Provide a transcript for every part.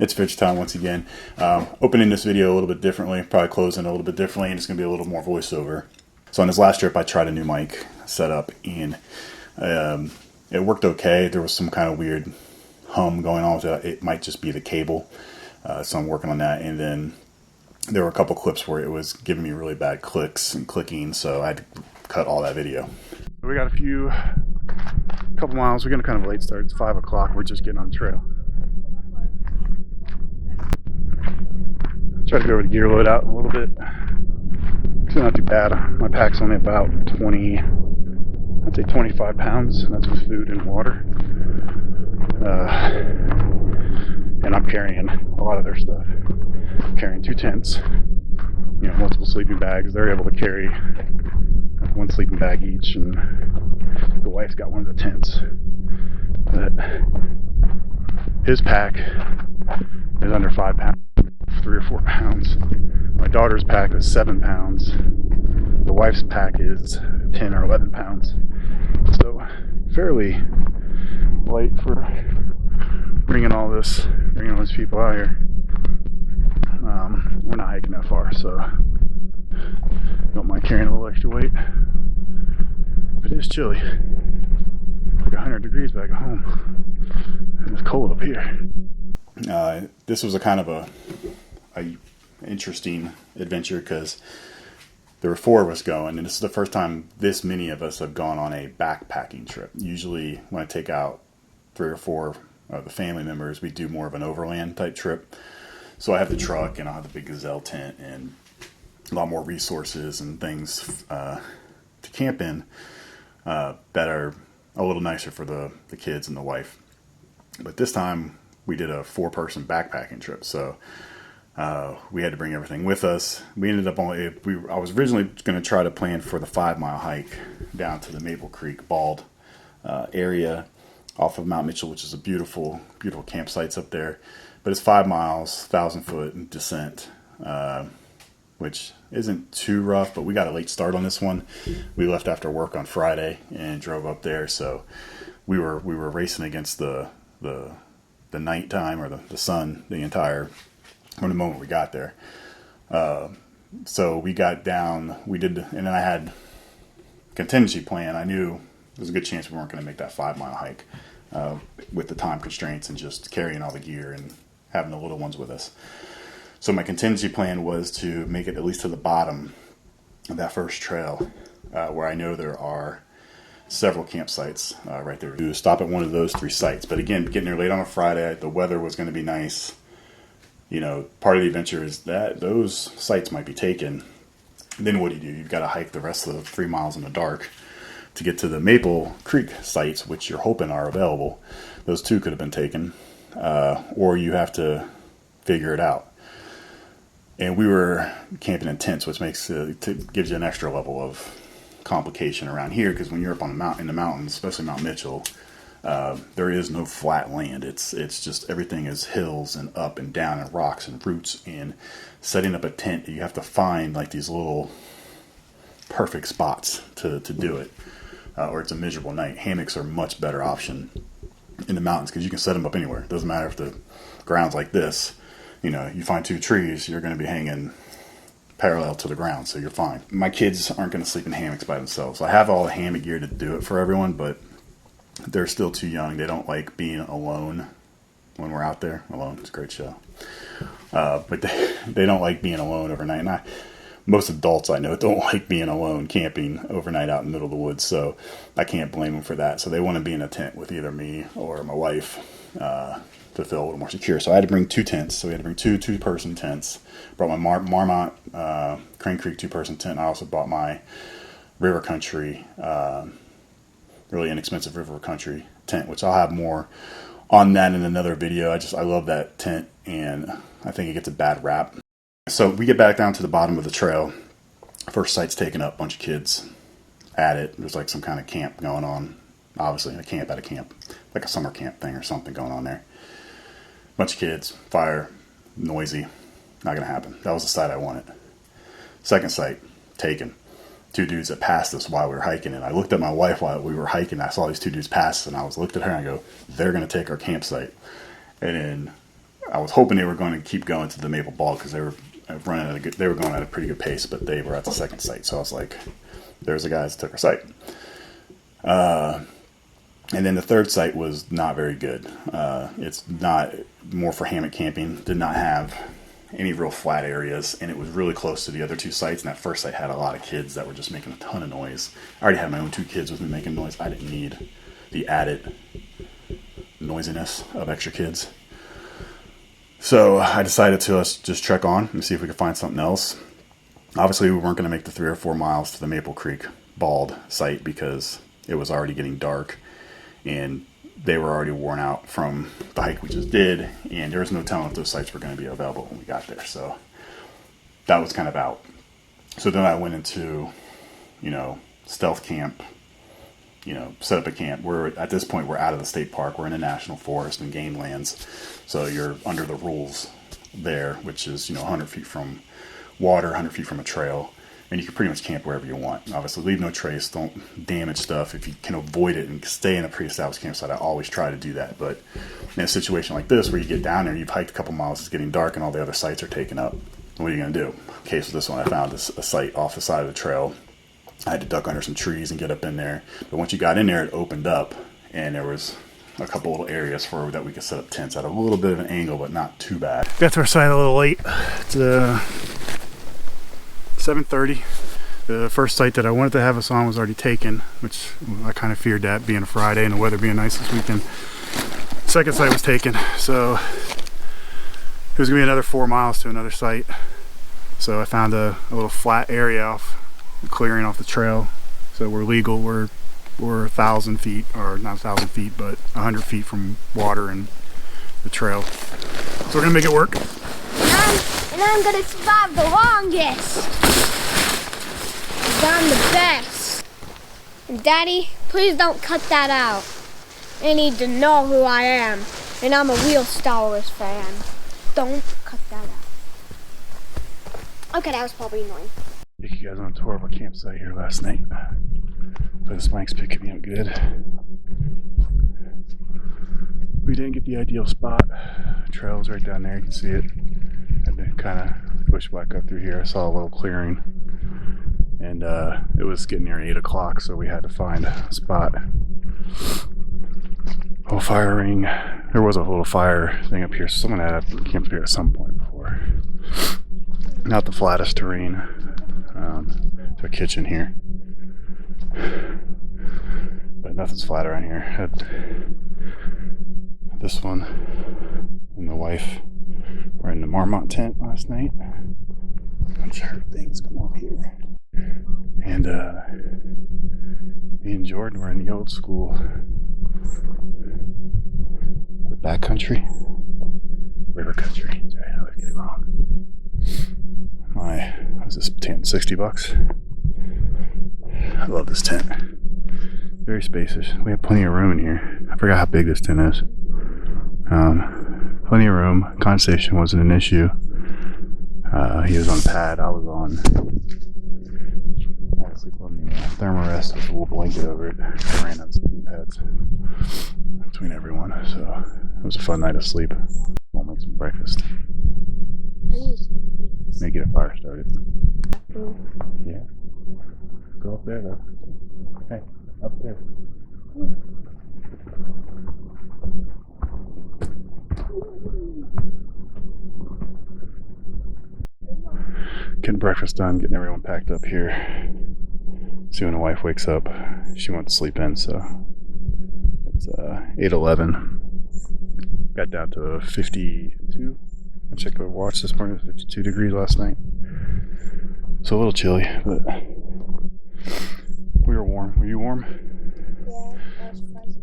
It's Fish Time once again. Opening this video a little bit differently, probably closing a little bit differently, and it's going to be a little more voiceover. So on this last trip, I tried a new mic setup, and it worked okay. There was some kind of weird hum going on with it. It might just be the cable, so I'm working on that. And then there were a couple clips where it was giving me really bad clicks and clicking, so I had to cut all that video. We got a couple miles. We're getting kind of a late start. It's 5 o'clock. We're just getting on the trail. Try to go over the gear load out a little bit. It's not too bad. My pack's only about 25 pounds. That's with food and water. And I'm carrying a lot of their stuff. I'm carrying 2 tents, multiple sleeping bags. They're able to carry one sleeping bag each, and the wife's got one of the tents. But his pack is under 5 pounds. 3 or 4 pounds. My daughter's pack is 7 pounds. The wife's pack is 10 or 11 pounds. So fairly light for bringing all these people out here. We're not hiking that far, so don't mind carrying a little extra weight. But it is chilly. Like 100 degrees back at home. And it's cold up here. This was a kind of a interesting adventure because there were 4 of us going, and this is the first time this many of us have gone on a backpacking trip. Usually when I take out 3 or 4 of the family members, we do more of an overland type trip. So I have the truck, and I have the big Gazelle tent, and a lot more resources and things to camp in that are a little nicer for the kids and the wife. But this time we did a 4-person backpacking trip, so we had to bring everything with us. We ended up I was originally going to try to plan for the 5-mile hike down to the Marmont Creek Bald area off of Mount Mitchell, which is a beautiful, beautiful campsites up there. But it's 5 miles, 1,000-foot descent, which isn't too rough, but we got a late start on this one. We left after work on Friday and drove up there, so we were racing against the nighttime or the sun from the moment we got there. So we got down, and then I had contingency plan. I knew there was a good chance we weren't going to make that 5-mile hike with the time constraints and just carrying all the gear and having the little ones with us. So my contingency plan was to make it at least to the bottom of that first trail, where I know there are several campsites right there. To stop at one of those 3 sites. But again, getting there late on a Friday, the weather was going to be nice. Part of the adventure is that those sites might be taken. Then what do? You've got to hike the rest of the 3 miles in the dark to get to the Marmont Creek sites, which you're hoping are available. Those 2 could have been taken, or you have to figure it out. And we were camping in tents, which gives you an extra level of complication around here, because when you're up on in the mountains, especially Mount Mitchell, there is no flat land. It's just everything is hills and up and down and rocks and roots. And setting up a tent, you have to find like these little perfect spots to do it, or it's a miserable night. Hammocks are a much better option in the mountains because you can set them up anywhere. It doesn't matter if the ground's like this. You find 2 trees, you're going to be hanging parallel to the ground, so you're fine. My kids aren't going to sleep in hammocks by themselves. I have all the hammock gear to do it for everyone, but they're still too young. They don't like being alone when we're out there. Alone is a great show. But they don't like being alone overnight. And most adults I know don't like being alone camping overnight out in the middle of the woods, so I can't blame them for that. So they want to be in a tent with either me or my wife to feel a little more secure. So I had to bring 2 tents. So we had to bring 2 2-person tents. Brought my Marmont Crane Creek 2-person tent. I also bought my River Country, really inexpensive River Country tent, which I'll have more on that in another video. I love that tent, and I think it gets a bad rap. So we get back down to the bottom of the trail. First site's taken up, bunch of kids at it. There's like some kind of camp going on. Obviously, a camp at a camp, like a summer camp thing or something going on there. Bunch of kids, fire, noisy. Not gonna happen. That was the site I wanted. Second site, taken. 2 dudes that passed us while we were hiking, and I looked at my wife while we were hiking. I saw these 2 dudes pass, and I looked at her and I go, "They're gonna take our campsite." And then I was hoping they were going to keep going to the Maple Bald because they were running they were going at a pretty good pace, but they were at the second site. So I was like, there's the guys that took our site. And then the third site was not very good. It's not more for hammock camping. Did not have any real flat areas, and it was really close to the other two sites. And that first site had a lot of kids that were just making a ton of noise. I already had my own 2 kids with me making noise. I didn't need the added noisiness of extra kids. So I decided to just trek on and see if we could find something else. Obviously, we weren't going to make the 3 or 4 miles to the Maple Creek Bald site because it was already getting dark, and they were already worn out from the hike we just did, and there was no telling if those sites were going to be available when we got there. So that was kind of out. So then I went into, stealth camp, set up a camp. At this point, we're out of the state park. We're in a national forest and game lands. So you're under the rules there, which is, 100 feet from water, 100 feet from a trail. And you can pretty much camp wherever you want. Obviously, leave no trace. Don't damage stuff. If you can avoid it and stay in a pre-established campsite, I always try to do that. But in a situation like this, where you get down there, you've hiked a couple miles, it's getting dark, and all the other sites are taken up. What are you going to do? Okay, so this one, I found a site off the side of the trail. I had to duck under some trees and get up in there. But once you got in there, it opened up, and there was a couple little areas that we could set up tents at a little bit of an angle, but not too bad. Got to our site a little late. It's 7:30. The first site that I wanted to have us on was already taken, which I kind of feared, that being a Friday and the weather being nice this weekend. Second site was taken, so it was gonna be another 4 miles to another site. So I found a little flat area clearing off the trail. So we're legal. We're 1,000 feet, or not 1,000 feet, but 100 feet from water and the trail. So we're gonna make it work. And I'm gonna survive the longest. I'm the best. And Daddy, please don't cut that out. I need to know who I am. And I'm a real Star Wars fan. Don't cut that out. Okay, that was probably annoying. Took you guys on a tour of our campsite here last night. But this mic's picking me up good. We didn't get the ideal spot. The trail's right down there, you can see it. Had to kind of bushwhack up through here. I saw a little clearing, and it was getting near 8 o'clock, so we had to find a spot. Little fire ring. There was a little fire thing up here. Someone had camped here at some point before. Not the flattest terrain. To a kitchen here, but nothing's flat around here. Had this one and the wife were in the Marmont tent last night. I'm sure things come up here. And me and Jordan were in the old school, the backcountry, river country. Sorry, I always get it wrong. Was this tent $60? I love this tent. Very spacious. We have plenty of room in here. I forgot how big this tent is. Plenty of room. Condensation wasn't an issue. He was on pad. I was on. I had to sleep on the thermarest with a little blanket over it. I ran out of sleeping pads between everyone, so it was a fun night of sleep. We'll make some breakfast. May get a fire started. Yeah. Go up there though. Hey, up there. Getting breakfast done, getting everyone packed up here. See when the wife wakes up. She wants to sleep in, so it's 8:11. Got down to 52. I checked my watch this morning. It was 52 degrees last night. So a little chilly, but we were warm. Were you warm? Yeah, that was fuzzy.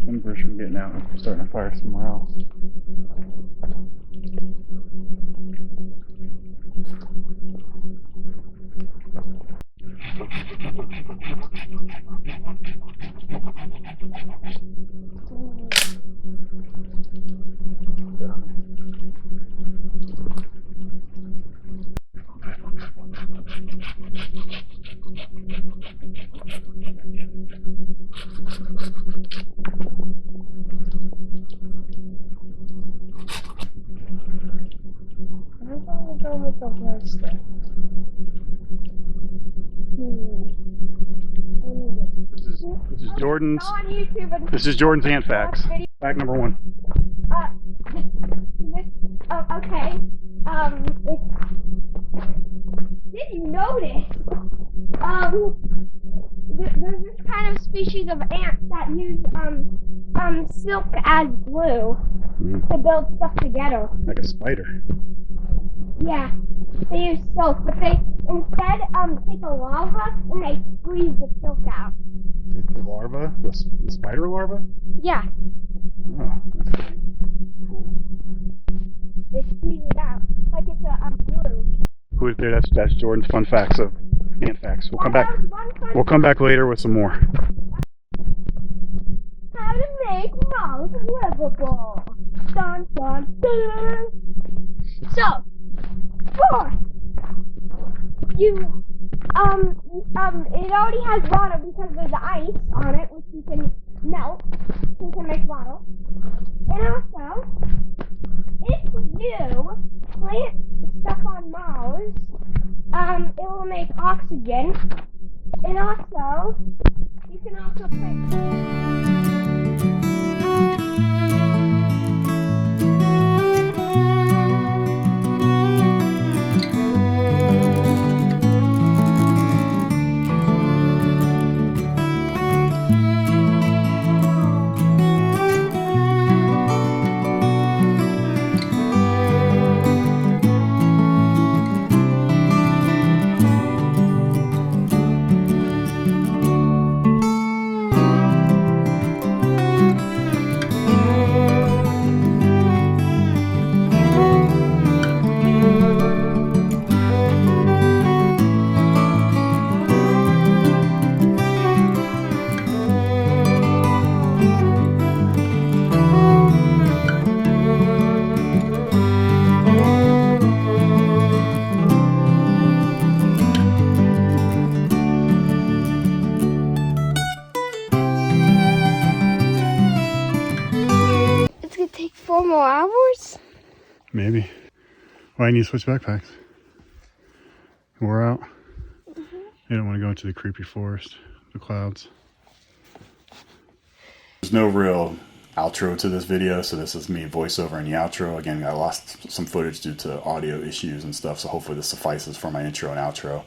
Embers from getting out and starting a fire somewhere else. I'm gonna go with the horse there. This is Jordan's. Go on YouTube and This is Jordan's ant facts. Fact number 1. Okay. Did you notice? There's this kind of species of ants that use silk as glue to build stuff together. Like a spider. Yeah, they use silk, but they instead take a larva and they squeeze the silk out. The larva? The spider larva? Yeah, Oh, that's pretty cool. they squeeze it out like it's a glue. Who's there? That's Jordan's fun facts of ant facts. We'll come back. That was one fun We'll come back later with some more. How to make mouse livable. Dun dun dun. So, first, it already has water because there's ice on it, which you can melt, so you can make water. And also, if you plant stuff on Mars, it will make oxygen. And also, you can also plant. It's gonna take 4 more hours? Maybe. Well, I need to switch backpacks. We're out. You don't want to go into the creepy forest, the clouds. There's no real outro to this video, so this is me voiceover in the outro. Again, I lost some footage due to audio issues and stuff, so hopefully this suffices for my intro and outro.